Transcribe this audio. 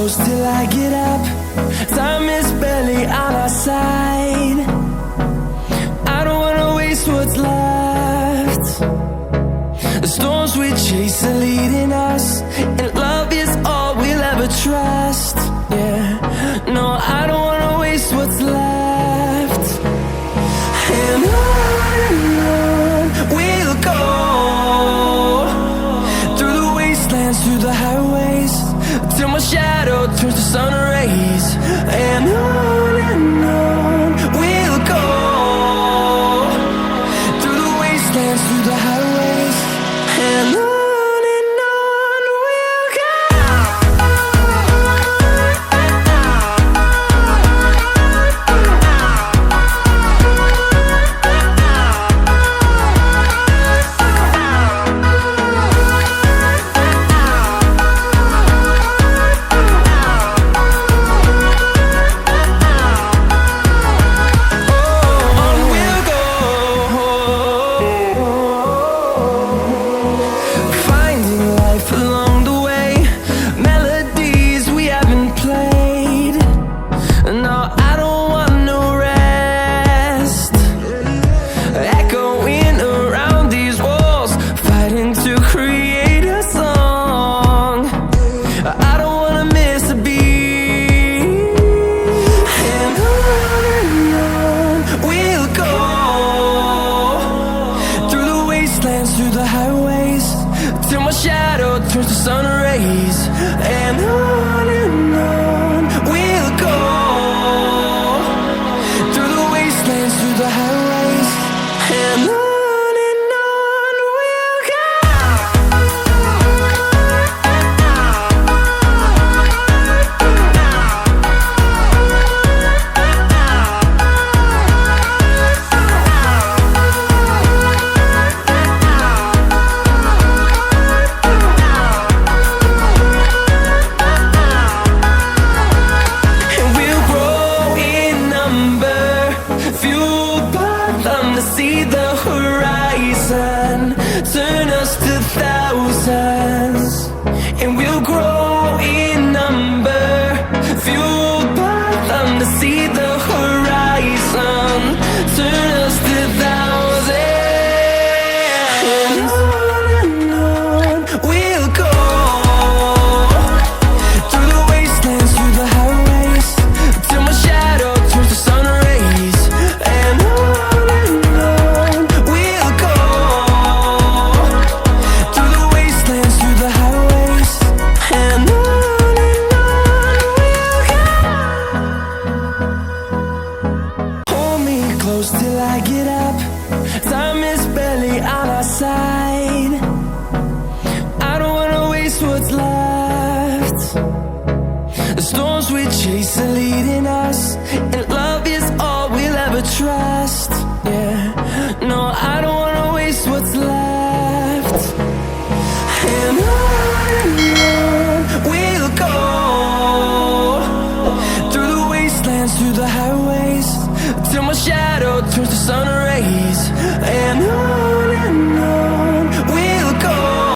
close till I get up. Time is barely on our side. I don't wanna waste what's left. The storms we chase are leading us, and love is all we'll ever trust. Yeah, no, I don't wanna waste what's left. And on we'll go, through the wastelands, through the highways, till my shadow turns to sun rays. And on we'll go, through the wastelands, through the highways, and on we'll go. Through the highways, till my shadow turns to sun rays. And on we'll go, through the wastelands, through the highways, and on we'll go. See the horizon, turn us to thousands, and we'll grow in number, fueled by them. To see the horizon, turn us to thousands, and on we'll go, through the wastelands, through the highways, till my shadow turns to sun rays. And close till I get up. Time is barely on our side. I don't wanna waste what's left. The storms we chase are leading us, and love is all we'll ever trust. Yeah, no, I don't wanna waste what's left. And on we'll go, through the wastelands, through the highways,